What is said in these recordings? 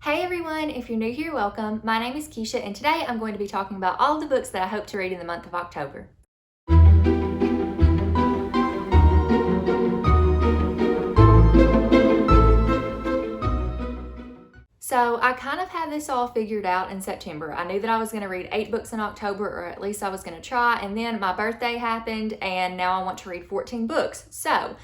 Hey everyone, if you're new here, welcome. My name is Keisha and today I'm going to be talking about all of the books that I hope to read in the month of October. So I kind of had this all figured out in September. I knew that I was going to read 8 books in October, or at least I was going to try, and then my birthday happened and now I want to read 14 books. So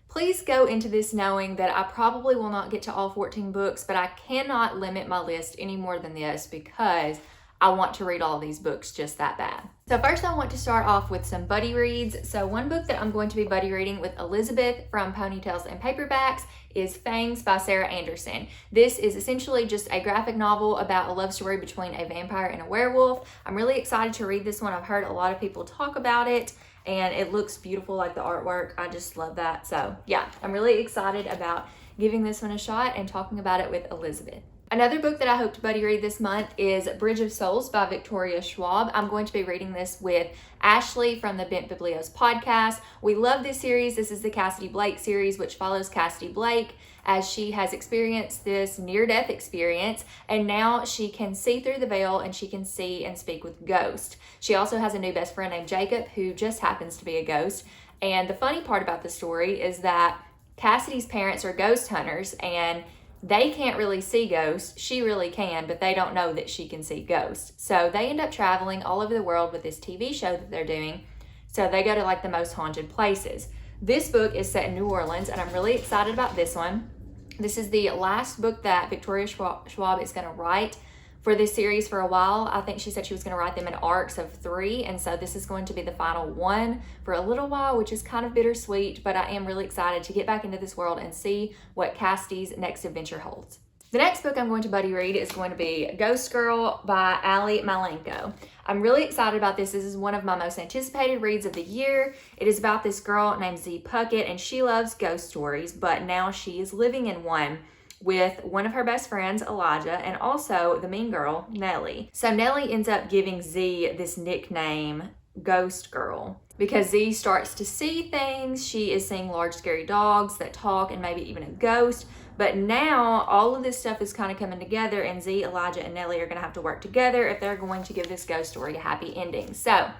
please go into this knowing that I probably will not get to all 14 books, but I cannot limit my list any more than this because I want to read all of these books just that bad. So first I want to start off with some buddy reads. So one book that I'm going to be buddy reading with Elizabeth from Ponytails and Paperbacks is Fangs by Sarah Anderson. This is essentially just a graphic novel about a love story between a vampire and a werewolf. I'm really excited to read this one. I've heard a lot of people talk about it and it looks beautiful, like the artwork. I just love that. So yeah, I'm really excited about giving this one a shot and talking about it with Elizabeth. Another book that I hope to buddy read this month is Bridge of Souls by Victoria Schwab. I'm going to be reading this with Ashley from the BIBLIOS podcast. We love this series. This is the Cassidy Blake series, which follows Cassidy Blake as she has experienced this near-death experience, and now she can see through the veil and she can see and speak with ghosts. She also has a new best friend named Jacob, who just happens to be a ghost. And the funny part about the story is that Cassidy's parents are ghost hunters, and they can't really see ghosts. She really can, but they don't know that she can see ghosts. So they end up traveling all over the world with this TV show that they're doing. So they go to like the most haunted places. This book is set in New Orleans, and I'm really excited about this one. This is the last book that Victoria Schwab is going to write for this series for a while. I think she said she was going to write them in arcs of 3, and so this is going to be the final one for a little while, which is kind of bittersweet, but I am really excited to get back into this world and see what Cassidy's next adventure holds. The next book I'm going to buddy read is going to be Ghost Girl by Ali Malenko. I'm really excited about this. This is one of my most anticipated reads of the year. It is about this girl named Z Puckett, and she loves ghost stories, but now she is living in one with one of her best friends, Elijah, and also the mean girl, Nellie. So Nellie ends up giving Z this nickname, Ghost Girl, because Z starts to see things. She is seeing large scary dogs that talk and maybe even a ghost. But now all of this stuff is kind of coming together, and Z, Elijah, and Nellie are going to have to work together if they're going to give this ghost story a happy ending. So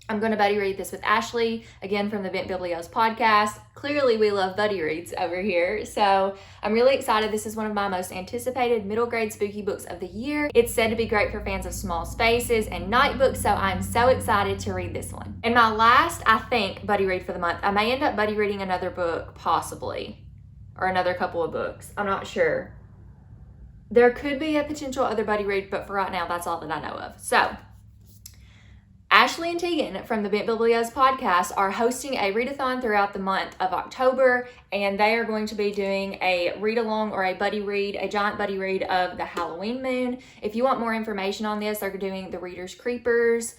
I'm going to buddy read this with Ashley, again from the BIBLIOS podcast. Clearly we love buddy reads over here, so I'm really excited. This is one of my most anticipated middle grade spooky books of the year. It's said to be great for fans of small spaces and night books, so I'm so excited to read this one. And my last, I think, buddy read for the month, I may end up buddy reading another book, possibly, or another couple of books. I'm not sure. There could be a potential other buddy read, but for right now, that's all that I know of. So Ashley and Tegan from the BIBLIOS podcast are hosting a readathon throughout the month of October, and they are going to be doing a read-along or a buddy read, a giant buddy read of the Halloween Moon. If you want more information on this, they're doing the Readers Creepers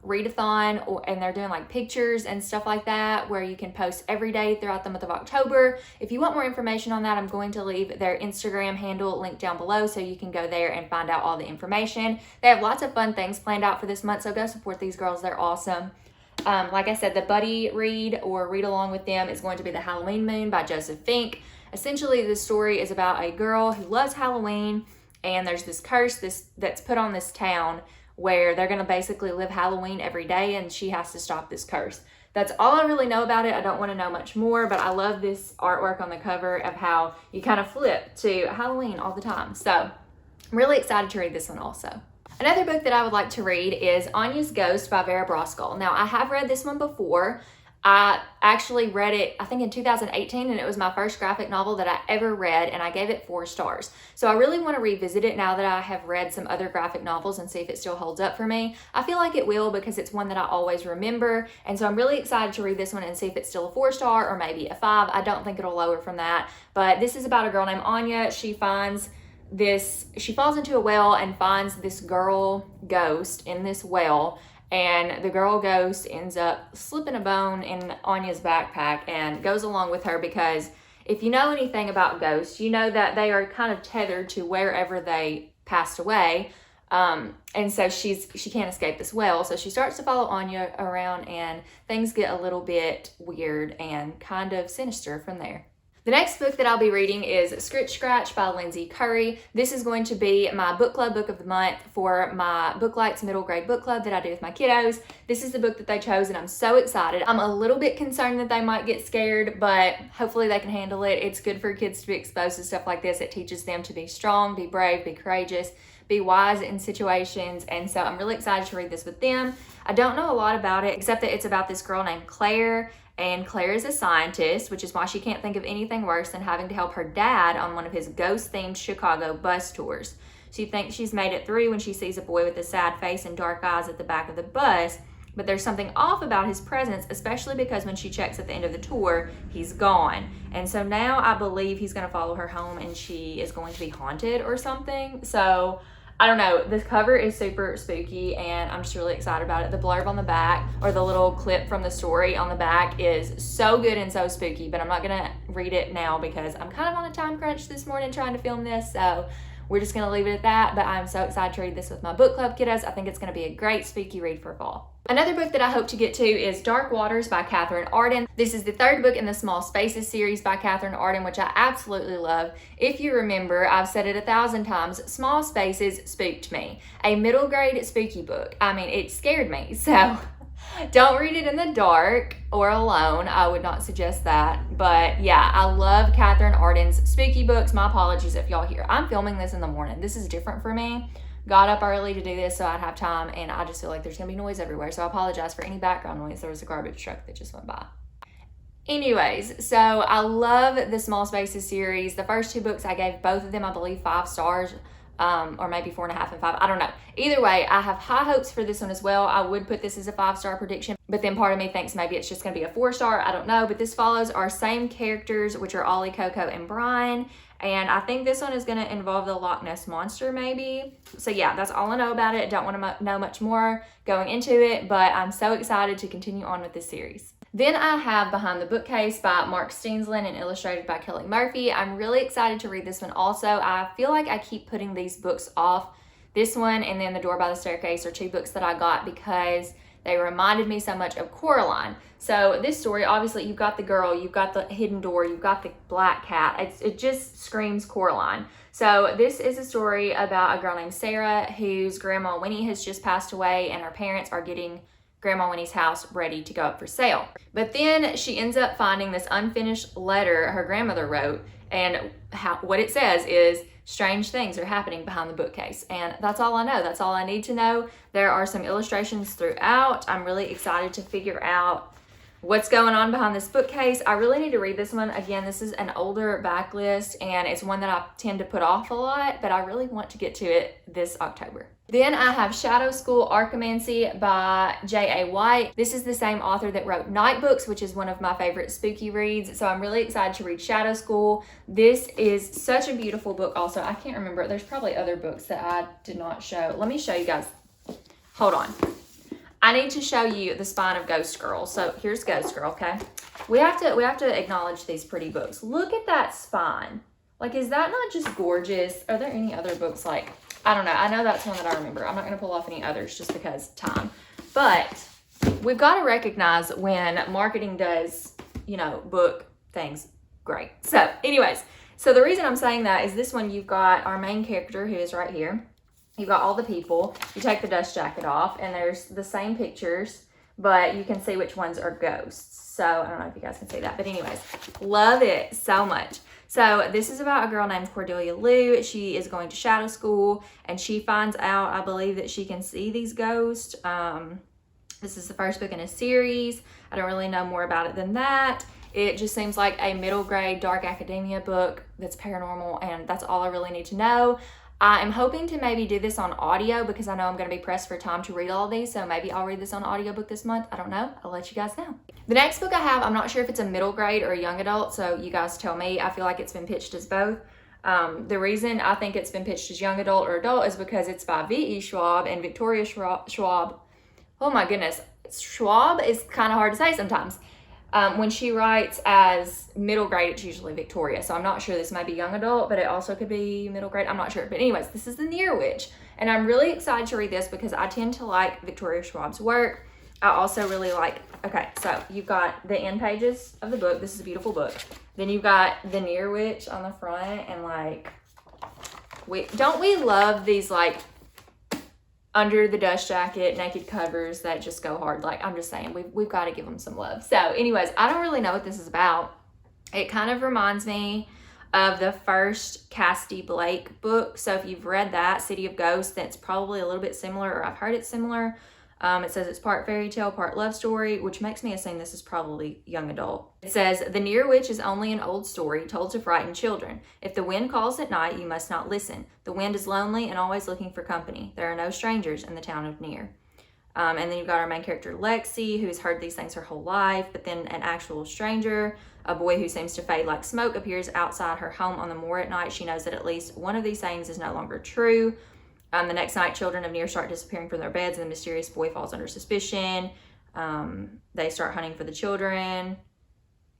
readathon, and they're doing like pictures and stuff like that where you can post every day throughout the month of October. If you want more information on that, I'm going to leave their Instagram handle linked down below so you can go there and find out all the information. They have lots of fun things planned out for this month, so go support these girls. They're awesome. Like I said, the buddy read or read along with them is going to be The Halloween Moon by Joseph Fink. Essentially, the story is about a girl who loves Halloween, and there's this curse that's put on this town where they're going to basically live Halloween every day, and she has to stop this curse. That's all I really know about it. I don't want to know much more, but I love this artwork on the cover of how you kind of flip to Halloween all the time. So I'm really excited to read this one also. Another book that I would like to read is Anyas Ghost by Vera Brosgol. Now, I have read this one before. I actually read it, I think in 2018, and it was my first graphic novel that I ever read, and I gave it 4 stars. So I really want to revisit it now that I have read some other graphic novels and see if it still holds up for me. I feel like it will because it's one that I always remember, and so I'm really excited to read this one and see if it's still a 4-star or maybe a 5. I don't think it'll lower from that, but this is about a girl named Anya. She falls into a well and finds this girl ghost in this well, and the girl ghost ends up slipping a bone in Anya's backpack and goes along with her because if you know anything about ghosts, you know that they are kind of tethered to wherever they passed away. And so she can't escape this well. So she starts to follow Anya around, and things get a little bit weird and kind of sinister from there. The next book that I'll be reading is Scritch Scratch by Lindsay Curry. This is going to be my book club book of the month for my Booklights middle grade book club that I do with my kiddos. This is the book that they chose and I'm so excited. I'm a little bit concerned that they might get scared, but hopefully they can handle it. It's good for kids to be exposed to stuff like this. It teaches them to be strong, be brave, be courageous, be wise in situations, and so I'm really excited to read this with them. I don't know a lot about it except that it's about this girl named Claire, and Claire is a scientist, which is why she can't think of anything worse than having to help her dad on one of his ghost-themed Chicago bus tours. She thinks she's made it through when she sees a boy with a sad face and dark eyes at the back of the bus, but there's something off about his presence, especially because when she checks at the end of the tour, he's gone. And so now I believe he's going to follow her home and she is going to be haunted or something. So I don't know, this cover is super spooky and I'm just really excited about it. The blurb on the back, or the little clip from the story on the back, is so good and so spooky, but I'm not gonna read it now because I'm kind of on a time crunch this morning trying to film this, so we're just gonna leave it at that. But I'm so excited to read this with my book club kiddos. I think it's gonna be a great spooky read for fall. Another book that I hope to get to is Dark Waters by Catherine Arden. This is the third book in the Small Spaces series by Catherine Arden, which I absolutely love. If you remember, I've said it 1,000 times, Small Spaces spooked me. A middle grade spooky book. I mean, it scared me, so don't read it in the dark or alone. I would not suggest that. But yeah, I love Catherine Arden's spooky books. My apologies if y'all hear. I'm filming this in the morning. This is different for me. Got up early to do this so I'd have time, and I just feel like there's gonna be noise everywhere, so I apologize for any background noise. There was a garbage truck that just went by. Anyways, so I love the Small Spaces series. The first two books, I gave both of them, I believe, 5 stars, or maybe 4.5 and 5. I don't know. Either way, I have high hopes for this one as well. I would put this as a 5-star prediction, but then part of me thinks maybe it's just gonna be a 4-star. I don't know, but this follows our same characters, which are Ollie, Coco, and Brian. And I think this one is going to involve the Loch Ness Monster, maybe. So yeah, that's all I know about it. Don't want to know much more going into it, but I'm so excited to continue on with this series. Then I have Behind the Bookcase by Mark Steensland and illustrated by Kelly Murphy. I'm really excited to read this one also. I feel like I keep putting these books off. This one and then The Door by the Staircase are 2 books that I got because they reminded me so much of Coraline. So this story, obviously, you've got the girl, you've got the hidden door, you've got the black cat. It just screams Coraline. So this is a story about a girl named Sarah whose grandma Winnie has just passed away, and her parents are getting Grandma Winnie's house ready to go up for sale. But then she ends up finding this unfinished letter her grandmother wrote, and what it says is, strange things are happening behind the bookcase. And that's all I know. That's all I need to know. There are some illustrations throughout. I'm really excited to figure out what's going on behind this bookcase. I really need to read this one. Again, this is an older backlist and it's one that I tend to put off a lot, but I really want to get to it this October. Then I have Shadow School Archimancy by J.A. White. This is the same author that wrote Night Books, which is one of my favorite spooky reads. So I'm really excited to read Shadow School. This is such a beautiful book also. I can't remember. There's probably other books that I did not show. Let me show you guys. Hold on. I need to show you the spine of Ghost Girl. So here's Ghost Girl, okay? We have to acknowledge these pretty books. Look at that spine. Like, is that not just gorgeous? Are there any other books like... I don't know. I know that's one that I remember. I'm not going to pull off any others just because time. But we've got to recognize when marketing does, you know, book things great. So anyways, so the reason I'm saying that is this one, you've got our main character who is right here. You've got all the people. You take the dust jacket off and there's the same pictures, but you can see which ones are ghosts. So I don't know if you guys can see that. But anyways, love it so much. So this is about a girl named Cordelia Liu. She is going to shadow school and she finds out, I believe, that she can see these ghosts. This is the first book in a series. I don't really know more about it than that. It just seems like a middle grade dark academia book that's paranormal, and that's all I really need to know. I am hoping to maybe do this on audio because I know I'm going to be pressed for time to read all these, so maybe I'll read this on audiobook this month. I don't know. I'll let you guys know. The next book I have, I'm not sure if it's a middle grade or a young adult, so you guys tell me. I feel like it's been pitched as both. The reason I think it's been pitched as young adult or adult is because it's by V.E. Schwab and Victoria Schwab. Oh my goodness. Schwab is kind of hard to say sometimes. When she writes as middle grade, it's usually Victoria. So I'm not sure. This might be young adult, but it also could be middle grade. I'm not sure. But anyways, this is The Near Witch. And I'm really excited to read this because I tend to like Victoria Schwab's work. I also really like, okay, so you've got the end pages of the book. This is a beautiful book. Then you've got the Near Witch on the front, and like, don't we love these like under the dust jacket naked covers that just go hard? Like, I'm just saying, we've got to give them some love. So anyways, I don't really know what this is about. It kind of reminds me of the first Cassidy Blake book. So if you've read that, City of Ghosts, that's probably a little bit similar, or I've heard it's similar. It says it's part fairy tale, part love story, which makes me assume this is probably young adult. It says, the Near Witch is only an old story told to frighten children. If the wind calls at night, you must not listen. The wind is lonely and always looking for company. There are no strangers in the town of Near. And then you've got our main character, Lexi, who's heard these things her whole life, but then an actual stranger, a boy who seems to fade like smoke, appears outside her home on the moor at night. She knows that at least one of these sayings is no longer true. The next night, children of Near start disappearing from their beds, and the mysterious boy falls under suspicion. They start hunting for the children.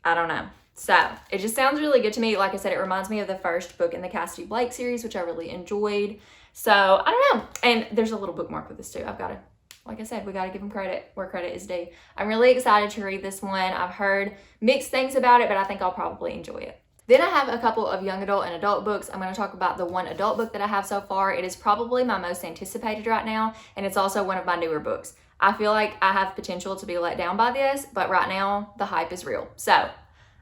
I don't know. So it just sounds really good to me. Like I said, it reminds me of the first book in the Cassidy Blake series, which I really enjoyed. So I don't know. And there's a little bookmark with this too. I've got to, like I said, we got to give them credit where credit is due. I'm really excited to read this one. I've heard mixed things about it, but I think I'll probably enjoy it. Then I have a couple of young adult and adult books. I'm going to talk about the one adult book that I have so far. It is probably my most anticipated right now, and it's also one of my newer books. I feel like I have potential to be let down by this, but right now the hype is real. So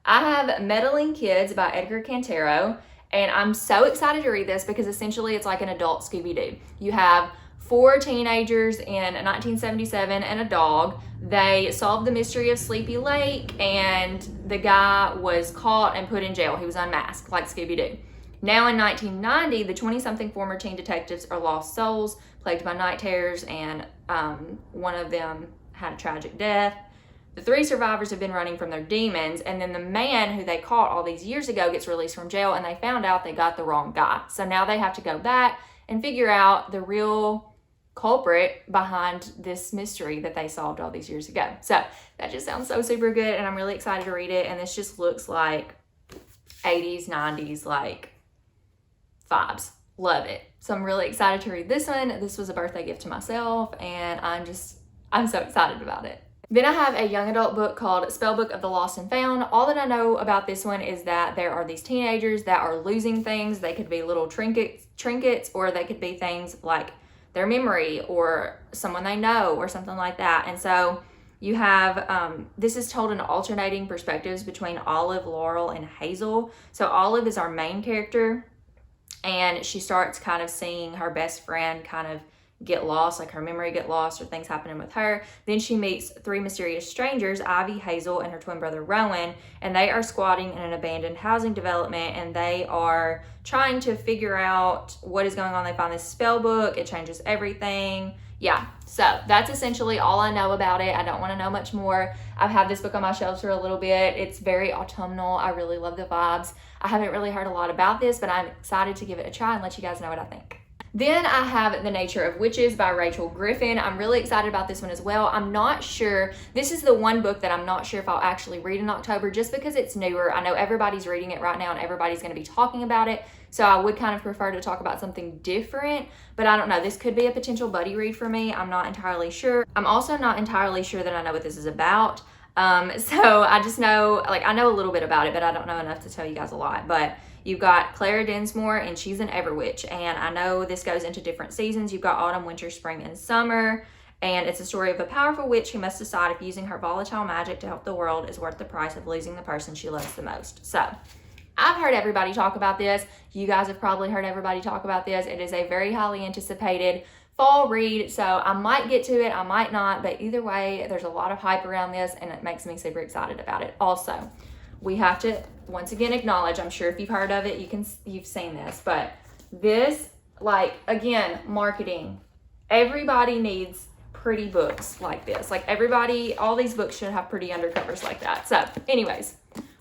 I have Meddling Kids by Edgar Cantero, and I'm so excited to read this because essentially it's like an adult Scooby-Doo. You have 4 teenagers in 1977 and a dog. They solved the mystery of Sleepy Lake, and the guy was caught and put in jail. He was unmasked, like Scooby-Doo. Now in 1990, the 20-something former teen detectives are lost souls, plagued by night terrors, and one of them had a tragic death. The 3 survivors have been running from their demons, and then the man who they caught all these years ago gets released from jail, and they found out they got the wrong guy. So now they have to go back and figure out the real culprit behind this mystery that they solved all these years ago. So that just sounds so super good, and I'm really excited to read it. And this just looks like 80s, 90s, like vibes. Love it. So I'm really excited to read this one. This was a birthday gift to myself, and I'm so excited about it. Then I have a young adult book called Spellbook of the Lost and Found. All that I know about this one is that there are these teenagers that are losing things. They could be little trinkets, or they could be things like their memory or someone they know or something like that. And so you have, this is told in alternating perspectives between Olive, Laurel, and Hazel. So Olive is our main character, and she starts kind of seeing her best friend kind of get lost, like her memory get lost or things happening with her. Then she meets 3 mysterious strangers, Ivy, Hazel, and her twin brother Rowan, and they are squatting in an abandoned housing development, and they are trying to figure out what is going on. They find this spell book. It changes everything. Yeah, so that's essentially all I know about it. I don't want to know much more. I've had this book on my shelves for a little bit. It's very autumnal. I really love the vibes. I haven't really heard a lot about this, but I'm excited to give it a try and let you guys know what I think. Then I have The Nature of Witches by Rachel Griffin. I'm really excited about this one as well. I'm not sure. This is the one book that I'm not sure if I'll actually read in October just because it's newer. I know everybody's reading it right now and everybody's going to be talking about it. So I would kind of prefer to talk about something different, but I don't know. This could be a potential buddy read for me. I'm not entirely sure. I'm also not entirely sure that I know what this is about. So I just know, like, I know a little bit about it, but I don't know enough to tell you guys a lot. But you've got Clara Dinsmore, and she's an Everwitch, and I know this goes into different seasons. You've got autumn, winter, spring, and summer, and it's a story of a powerful witch who must decide if using her volatile magic to help the world is worth the price of losing the person she loves the most. So I've heard everybody talk about this. You guys have probably heard everybody talk about this. It is a very highly anticipated fall read, so I might get to it, I might not, but either way, there's a lot of hype around this, and it makes me super excited about it. Also, we have to once again acknowledge, I'm sure if you've heard of it, you've seen this, but this, like, again, marketing. Everybody needs pretty books like this. Like, everybody, all these books should have pretty undercovers like that. So anyways,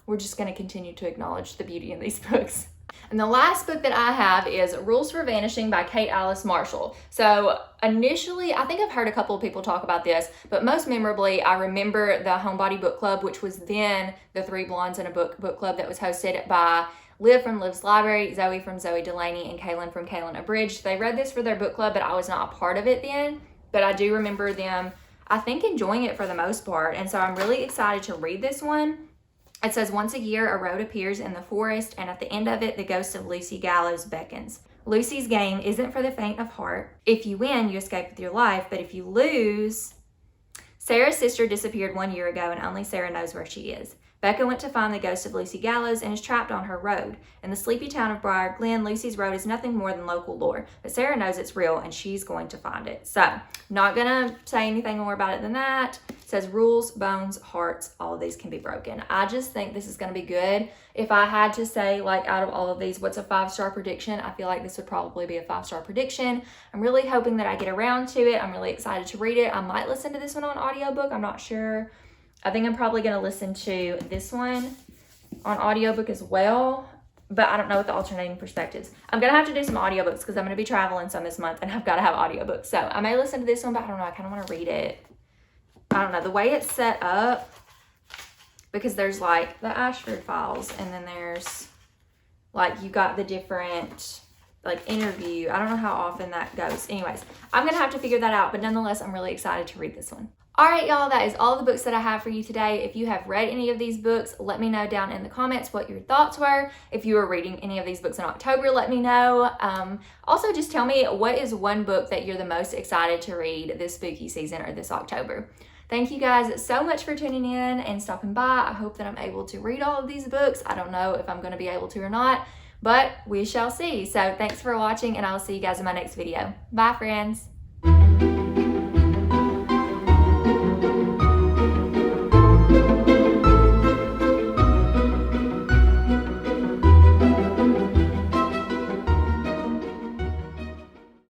we're just going to continue to acknowledge the beauty in these books. And the last book that I have is Rules for Vanishing by Kate Alice Marshall. So initially, I think I've heard a couple of people talk about this, but most memorably, I remember the Homebody Book Club, which was then the 3 Blondes in a Book club that was hosted by Liv from Liv's Library, Zoe from Zoe Delaney, and Kaylin from Kaylin Abridged. They read this for their book club, but I was not a part of it then. But I do remember them. I think, enjoying it for the most part. And so I'm really excited to read this one. It says, once a year, a road appears in the forest, and at the end of it, the ghost of Lucy Gallows beckons. Lucy's game isn't for the faint of heart. If you win, you escape with your life, but if you lose... Sarah's sister disappeared 1 year ago, and only Sarah knows where she is. Becca went to find the ghost of Lucy Gallows and is trapped on her road. In the sleepy town of Briar Glen, Lucy's road is nothing more than local lore, but Sarah knows it's real and she's going to find it. So, not gonna say anything more about it than that. It says rules, bones, hearts, all of these can be broken. I just think this is gonna be good. If I had to say, like, out of all of these, what's a 5-star prediction, I feel like this would probably be a 5-star prediction. I'm really hoping that I get around to it. I'm really excited to read it. I might listen to this one on audiobook. I'm not sure. I think I'm probably going to listen to this one on audiobook as well, but I don't know what the alternating perspectives. I'm going to have to do some audiobooks because I'm going to be traveling some this month and I've got to have audiobooks. So I may listen to this one, but I don't know. I kind of want to read it. I don't know. The way it's set up, because there's like the Ashford Files and then there's like, you got the different like interview. I don't know how often that goes. Anyways, I'm going to have to figure that out, but nonetheless, I'm really excited to read this one. All right, y'all, that is all the books that I have for you today. If you have read any of these books, let me know down in the comments what your thoughts were. If you were reading any of these books in October, let me know. Also, just tell me, what is one book that you're the most excited to read this spooky season or this October? Thank you guys so much for tuning in and stopping by. I hope that I'm able to read all of these books. I don't know if I'm going to be able to or not, but we shall see. So thanks for watching, and I'll see you guys in my next video. Bye, friends.